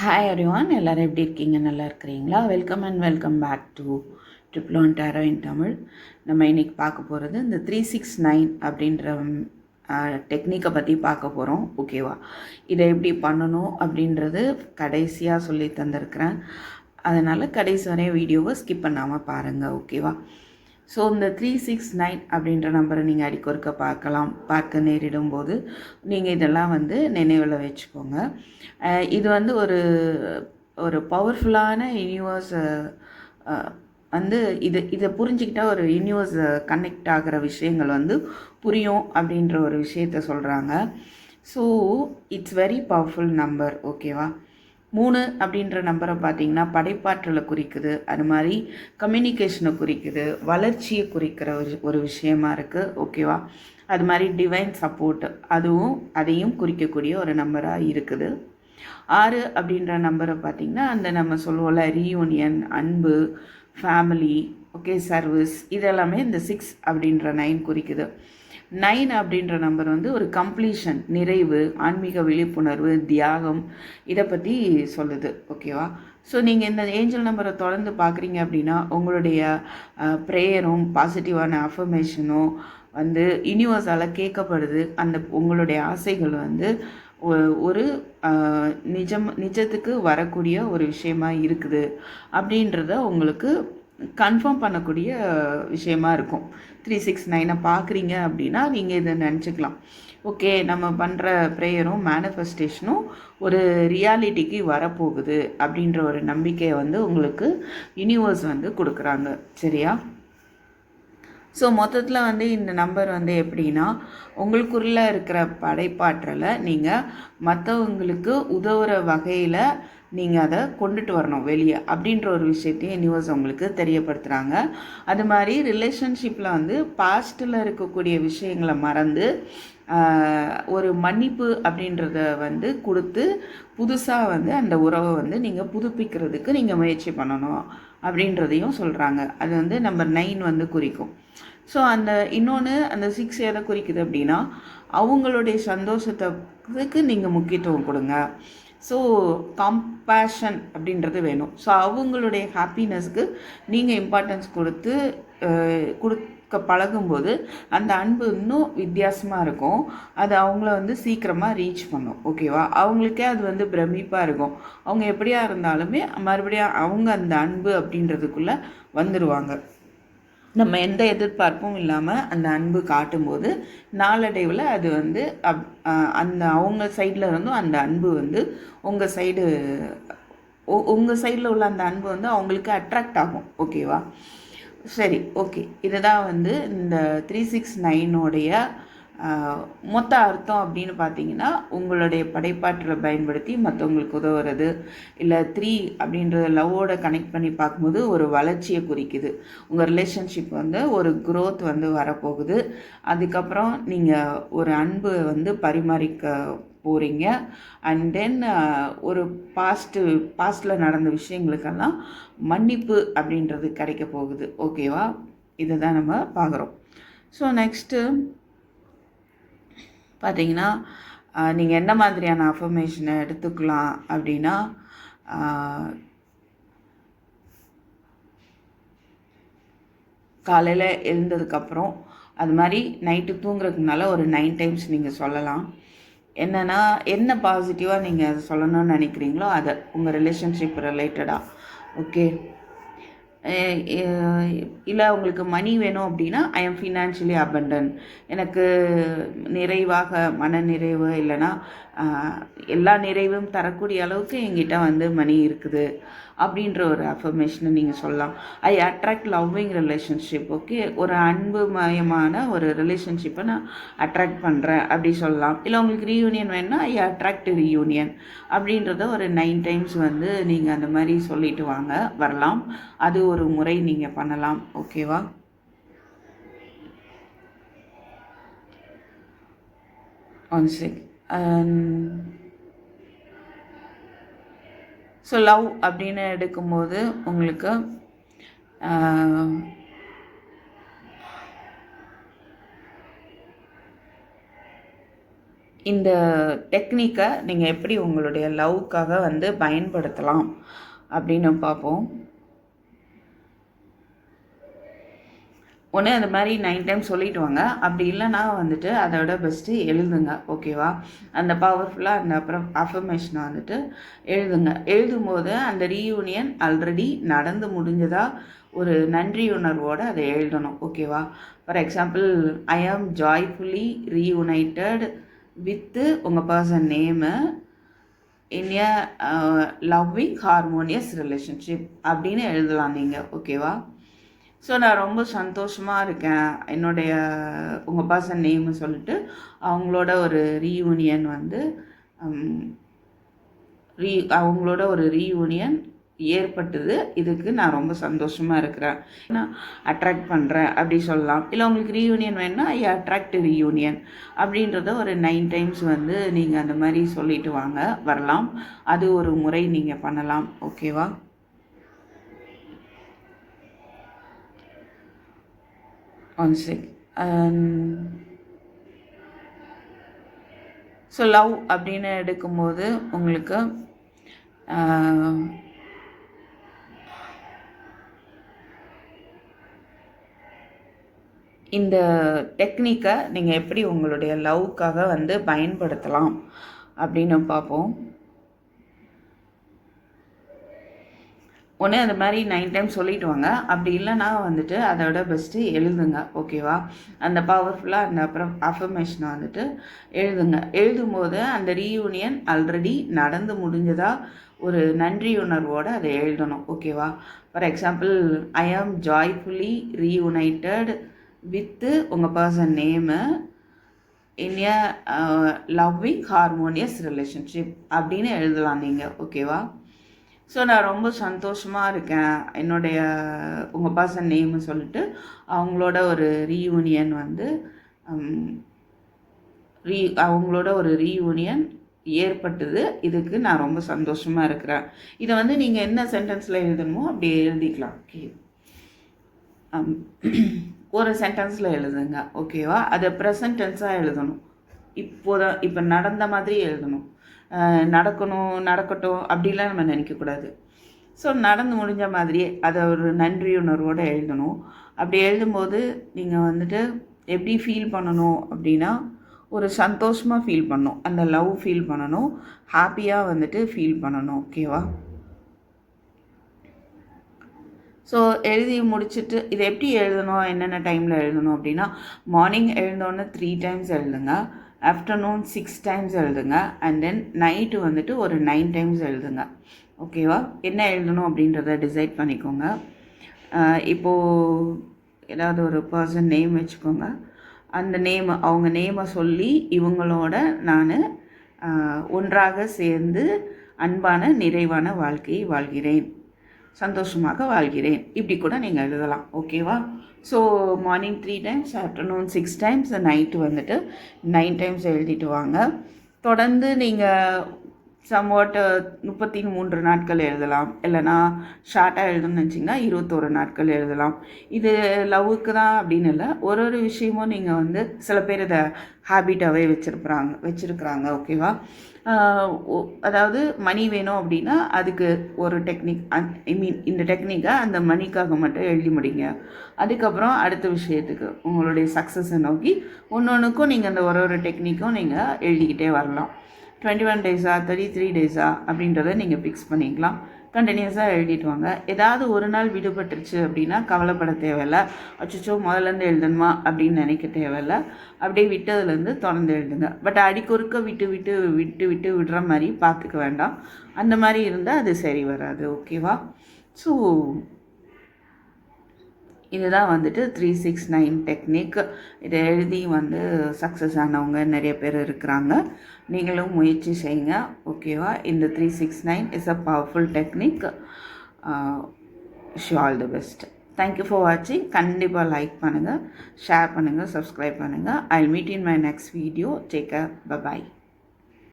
Hi everyone, எல்லோரும் எப்படி இருக்கீங்க? நல்லா இருக்கிறீங்களா? Welcome and welcome back to triple one tarot in Tamil. நம்ம இன்றைக்கி பார்க்க போகிறது இந்த 369 அப்படின்ற டெக்னிக்கை பற்றி பார்க்க போகிறோம். ஓகேவா? இதை எப்படி பண்ணணும் அப்படின்றது கடைசியாக சொல்லி தந்திருக்கிறேன். அதனால் கடைசி வரையும் வீடியோவை ஸ்கிப் பண்ணாமல் பாருங்கள். ஓகேவா? ஸோ இந்த 369 அப்படின்ற நம்பரை நீங்கள் அடிக்கொருக்க பார்க்க நேரிடும் போது நீங்கள் இதெல்லாம் நினைவில் வச்சுக்கோங்க. இது ஒரு ஒரு பவர்ஃபுல்லான யூனிவர்ஸ் இதை புரிஞ்சிக்கிட்டால் ஒரு யூனிவர்ஸ் கனெக்ட் ஆகிற விஷயங்கள் புரியும் அப்படின்ற ஒரு விஷயத்த சொல்கிறாங்க. So it's very powerful number. ஓகேவா? 3 அப்படின்ற நம்பரை பார்த்திங்கன்னா படைப்பாற்றலை குறிக்குது, அது மாதிரி கம்யூனிகேஷனை குறிக்குது, வளர்ச்சியை குறிக்கிற ஒரு விஷயமா இருக்குது. ஓகேவா? அது மாதிரி டிவைன் சப்போர்ட் அதையும் குறிக்கக்கூடிய ஒரு நம்பராக இருக்குது. 6 அப்படின்ற நம்பரை பார்த்திங்கன்னா நம்ம சொல்லுவோம்ல, ரீயூனியன், அன்பு, ஃபேமிலி, ஓகே, சர்வீஸ், இதெல்லாமே இந்த 6 அப்படின்ற 9 குறிக்குது. 9 அப்படின்ற நம்பர் ஒரு கம்ப்ளீஷன், நிறைவு, ஆன்மீக விழிப்புணர்வு, தியாகம், இதை பற்றி சொல்லுது. ஓகேவா? ஸோ நீங்கள் இந்த ஏஞ்சல் நம்பரை தொடர்ந்து பார்க்குறீங்க அப்படின்னா உங்களுடைய ப்ரேயரும் பாசிட்டிவான அஃபர்மேஷனும் யூனிவர்ஸால் கேட்கப்படுது. உங்களுடைய ஆசைகள் ஒரு நிஜத்துக்கு வரக்கூடிய ஒரு விஷயமா இருக்குது அப்படின்றத உங்களுக்கு கன்ஃபார்ம் பண்ணக்கூடிய விஷயமா இருக்கும். 369 பார்க்குறீங்க அப்படின்னா நீங்கள் இதை நினச்சிக்கலாம், ஓகே, நம்ம பண்ணுற ப்ரேயரும் மேனிஃபெஸ்டேஷனும் ஒரு ரியாலிட்டிக்கு வரப்போகுது அப்படின்ற ஒரு நம்பிக்கையை உங்களுக்கு யூனிவர்ஸ் கொடுக்குறாங்க. சரியா? ஸோ மொத்தத்தில் இந்த நம்பர் எப்படின்னா, உங்களுக்குள்ளே இருக்கிற படைப்பாற்றலை நீங்கள் மற்றவங்களுக்கு உதவுற வகையில் நீங்கள் அதை கொண்டுட்டு வரணும் வெளியே அப்படின்ற ஒரு விஷயத்தையும் யூனிவர்ஸ் உங்களுக்கு தெரியப்படுத்துகிறாங்க. அது மாதிரி ரிலேஷன்ஷிப்பில் பாஸ்ட்டில் இருக்கக்கூடிய விஷயங்களை மறந்து ஒரு மன்னிப்பு அப்படின்றத கொடுத்து புதுசாக அந்த உறவை நீங்கள் புதுப்பிக்கிறதுக்கு நீங்கள் முயற்சி பண்ணணும் அப்படின்றதையும் சொல்கிறாங்க. அது நம்பர் 9 குறிக்கும். ஸோ இன்னொன்று அந்த 6 எதை குறிக்குது அப்படின்னா, அவங்களுடைய சந்தோஷத்துக்கு நீங்கள் முக்கியத்துவம் கொடுங்க. ஸோ கம்பேஷன் அப்படின்றது வேணும். ஸோ அவங்களுடைய ஹாப்பினஸ்க்கு நீங்கள் இம்பார்ட்டன்ஸ் கொடுக்க பழகும்போது அந்த அன்பு இன்னும் வித்தியாசமாக இருக்கும். அது அவங்கள சீக்கிரமாக ரீச் பண்ணும். ஓகேவா? அவங்களுக்கே அது பிரமிப்பாக இருக்கும். அவங்க எப்படியா இருந்தாலுமே மறுபடியும் அவங்க அந்த அன்பு அப்படின்றதுக்குள்ளே வந்துடுவாங்க. நம்ம எந்த எதிர்பார்ப்பும் இல்லாமல் அந்த அன்பு காட்டும்போது நாளடைவில் அது அவங்க சைடில் இருந்தும் அந்த அன்பு உங்கள் சைடில் உள்ள அந்த அன்பு அவங்களுக்கு அட்ராக்ட் ஆகும். ஓகேவா? சரி, ஓகே. இதுதான் இந்த 369 மொத்த அர்த்தம் அப்படின்னு பார்த்தீங்கன்னா, உங்களுடைய படைப்பாற்றலை பயன்படுத்தி மற்றவங்களுக்கு உதவுறது. இல்லை 3 அப்படின்றத லவ்வோட கனெக்ட் பண்ணி பார்க்கும்போது ஒரு வளர்ச்சியை குறிக்குது. உங்கள் ரிலேஷன்ஷிப் ஒரு க்ரோத் வரப்போகுது. அதுக்கப்புறம் நீங்கள் ஒரு அன்பு பரிமாறிக்க போகிறீங்க. அண்ட் தென் ஒரு பாஸ்டில் நடந்த விஷயங்களுக்கெல்லாம் மன்னிப்பு அப்படின்றது கிடைக்க போகுது. ஓகேவா? இதை தான் நம்ம பார்க்குறோம். ஸோ நெக்ஸ்ட்டு பார்த்தீங்கன்னா, நீங்கள் என்ன மாதிரியான அஃபர்மேஷனை எடுத்துக்கலாம் அப்படின்னா, காலையில் எழுந்ததுக்கப்புறம் அது மாதிரி நைட்டு தூங்குறதுனால ஒரு 9 டைம்ஸ் நீங்கள் சொல்லலாம். என்னென்னா, என்ன பாசிட்டிவாக நீங்கள் அதை சொல்லணும்னு நினைக்கிறீங்களோ அதை உங்கள் ரிலேஷன்ஷிப் ரிலேட்டடாக. ஓகே? இல்லை உங்களுக்கு மணி வேணும் அப்படின்னா, ஐ எம் ஃபினான்ஷியலி அபண்டன்ட், எனக்கு நிறைவாக மன நிறைவு இல்லைன்னா எல்லா நிறைவும் தரக்கூடிய அளவுக்கு என்கிட்ட மணி இருக்குது அப்படின்ற ஒரு அஃபர்மேஷனை நீங்கள் சொல்லலாம். ஐ அட்ராக்ட் லவ்விங் ரிலேஷன்ஷிப். ஓகே, ஒரு அன்புமயமான ஒரு ரிலேஷன்ஷிப்பை நான் அட்ராக்ட் பண்ணுறேன் அப்படி சொல்லலாம். இல்லை உங்களுக்கு ரீயூனியன் வேணும்னா ஐ அட்ராக்ட் ரீயூனியன் அப்படின்றத ஒரு 9 டைம்ஸ் நீங்கள் அந்த மாதிரி சொல்லிட்டு வரலாம். அது ஒரு முறை நீங்கள் பண்ணலாம். ஓகேவா? One check. ஸோ லவ் அப்படின்னு எடுக்கும்போது உங்களுக்கு இந்த டெக்னிக்கை நீங்கள் எப்படி உங்களுடைய லவ்வுக்காக வந்து பயன்படுத்தலாம் அப்படின்னு பார்ப்போம். ஒன்று அந்த மாதிரி 9 டைம் சொல்லிட்டு வாங்க. அப்படி இல்லைன்னா வந்துட்டு அதோட பெஸ்ட்டு எழுதுங்க. ஓகேவா? அந்த பவர்ஃபுல்லாக அந்த அப்புறம் அஃபர்மேஷனை வந்துட்டு எழுதுங்க. எழுதும்போது அந்த ரீயூனியன் ஆல்ரெடி நடந்து முடிஞ்சதா ஒரு நன்றி உணர்வோடு அதை எழுதணும். ஓகேவா? ஃபார் எக்ஸாம்பிள், ஐ ஆம் ஜாய்ஃபுல்லி ரீயூனைட்டட் வித்து உங்கள் பர்சன் நேமு இன் எ லவ்விங் ஹார்மோனியஸ் ரிலேஷன்ஷிப் அப்படின்னு எழுதலாம் நீங்கள். ஓகேவா? ஸோ நான் ரொம்ப சந்தோஷமாக இருக்கேன், என்னுடைய உங்கள் பர்சன் நேமு சொல்லிட்டு அவங்களோட ஒரு ரீயூனியன் வந்து அவங்களோட ஒரு ரீயூனியன் ஏற்பட்டது, இதுக்கு நான் ரொம்ப சந்தோஷமாக இருக்கிறேன், நான் அட்ராக்ட் பண்ணுறேன் அப்படி சொல்லலாம். இல்லை உங்களுக்கு ரீயூனியன் வேணுன்னா ஐ அட்ராக்ட் ரீயூனியன் அப்படின்றத ஒரு 9 டைம்ஸ் வந்து நீங்கள் அந்த மாதிரி சொல்லிட்டு வாங்க வரலாம். அது ஒரு முறை நீங்கள் பண்ணலாம். ஓகேவா? One check. ஸோ லவ் அப்படின்னு எடுக்கும்போது உங்களுக்கு இந்த டெக்னிக்கை நீங்கள் எப்படி உங்களுடைய லவ்வுக்காக வந்து பயன்படுத்தலாம் அப்படின்னு பார்ப்போம். ஒன்று அந்த மாதிரி 9 டைம் சொல்லிட்டு வாங்க. அப்படி இல்லைன்னா வந்துட்டு அதோட பெஸ்ட்டு எழுதுங்க. ஓகேவா? அந்த பவர்ஃபுல்லாக அந்த அப்புறம் அஃபர்மேஷனை வந்துட்டு எழுதுங்க. எழுதும்போது அந்த ரீயூனியன் ஆல்ரெடி நடந்து முடிஞ்சதா ஒரு நன்றி உணர்வோடு அதை எழுதணும். ஓகேவா? ஃபார் எக்ஸாம்பிள், ஐ ஆம் ஜாய்ஃபுல்லி ரீயூனைட்டட் வித்து உங்கள் பர்சன் நேமு இன் எ லவ்விங் ஹார்மோனியஸ் ரிலேஷன்ஷிப் அப்படின்னு எழுதலாம் நீங்கள். ஓகேவா? ஸோ நான் ரொம்ப சந்தோஷமாக இருக்கேன், என்னுடைய உங்கள் பர்சன் நேமு சொல்லிட்டு அவங்களோட ஒரு ரீயூனியன் வந்து அவங்களோட ஒரு ரீயூனியன் ஏற்பட்டது, இதுக்கு நான் ரொம்ப சந்தோஷமாக இருக்கிறேன். இதை வந்து நீங்கள் என்ன சென்டென்ஸில் எழுதணுமோ அப்படி எழுதிக்கலாம். ஓகே, ஒரு சென்டென்ஸில் எழுதுங்க. ஓகேவா? அதை ப்ரெசன்ட் டென்ஸாக எழுதணும். இப்போ நடந்த மாதிரி எழுதணும். நடக்கட்டும் அப்படிலாம் நம்ம நினைக்கக்கூடாது. ஸோ நடந்து முடிஞ்ச மாதிரியே அதை ஒரு நன்றியுணர்வோடு எழுதணும். அப்படி எழுதும்போது நீங்கள் வந்துட்டு எப்படி ஃபீல் பண்ணணும் அப்படின்னா, ஒரு சந்தோஷமாக ஃபீல் பண்ணணும், அந்த லவ் ஃபீல் பண்ணணும், ஹாப்பியாக வந்துட்டு ஃபீல் பண்ணணும். ஓகேவா? ஸோ எழுதி முடிச்சுட்டு இதை எப்படி எழுதணும், என்னென்ன டைமில் எழுதணும் அப்படின்னா, மார்னிங் எழுந்தோன்னே 3 டைம்ஸ் எழுதுங்க, ஆஃப்டர்நூன் 6 டைம்ஸ் எழுதுங்க, அண்ட் தென் நைட்டு வந்துட்டு ஒரு 9 டைம்ஸ் எழுதுங்க. ஓகேவா? என்ன எழுதணும் அப்படின்றத டிசைட் பண்ணிக்கோங்க. இப்போது ஏதாவது ஒரு பர்சன் நேம் வச்சுக்கோங்க. அந்த அவங்க நேமை சொல்லி இவங்களோட நான் ஒன்றாக சேர்ந்து அன்பான நிறைவான வாழ்க்கையை வாழ்கிறேன், சந்தோஷமாக வாழ்கிறேன், இப்படி கூட நீங்கள் எழுதலாம். ஓகேவா? So morning 3 times, afternoon 6 times, night வந்துட்டு 9 டைம்ஸ் எழுதிட்டு வாங்க. தொடர்ந்து நீங்கள் சம்வாட் 33 நாட்கள் எழுதலாம், இல்லைனா ஷார்ட்டாக எழுதணும்னு நினச்சிங்கன்னா 21 நாட்கள் எழுதலாம். இது லவ்வுக்கு தான் அப்படின்னு இல்லை, ஒரு விஷயமும் நீங்கள் வந்து சில பேர் இதை ஹேபிட்டாகவே வச்சுருக்குறாங்க. ஓகேவா? அதாவது மணி வேணும் அப்படின்னா அதுக்கு ஒரு டெக்னிக், இந்த டெக்னிக்கை அந்த மணிக்காக மட்டும் எழுதி முடிங்க. அதுக்கப்புறம் அடுத்த விஷயத்துக்கு உங்களுடைய சக்ஸஸை நோக்கி ஒன்றுக்கும் நீங்கள் அந்த ஒரு டெக்னிக்கும் நீங்கள் எழுதிக்கிட்டே வரலாம். 21 டேஸா 33 டேஸா அப்படின்றத நீங்கள் ஃபிக்ஸ் பண்ணிக்கலாம். கண்டினியூஸாக எழுதிட்டு வாங்க. ஏதாவது ஒரு நாள் விடுபட்டுருச்சு அப்படின்னா கவலைப்பட தேவையில்லை, அச்சோ முதலேருந்து எழுதணுமா அப்படின்னு நினைக்க தேவையில்லை. அப்படியே விட்டதுலேருந்து தொடர்ந்து எழுதுங்க. பட் அடிக்கொருக்க விட்டு விடுற மாதிரி பார்த்துக்க வேண்டாம். அந்த மாதிரி இருந்தால் அது சரி வராது. ஓகேவா? ஸோ இதுதான் வந்துட்டு 369 டெக்னிக். இதை எழுதி வந்து சக்ஸஸ் ஆனவங்க நிறைய பேர் இருக்கிறாங்க. நீங்களும் முயற்சி செய்யுங்க. ஓகேவா? இந்த 369 is a powerful technique. Wish you all the best. Thank you for வாட்சிங். கண்டிப்பாக லைக் பண்ணுங்கள், ஷேர் பண்ணுங்கள், சப்ஸ்கிரைப் பண்ணுங்கள். I will meet in my next video. Take care. By.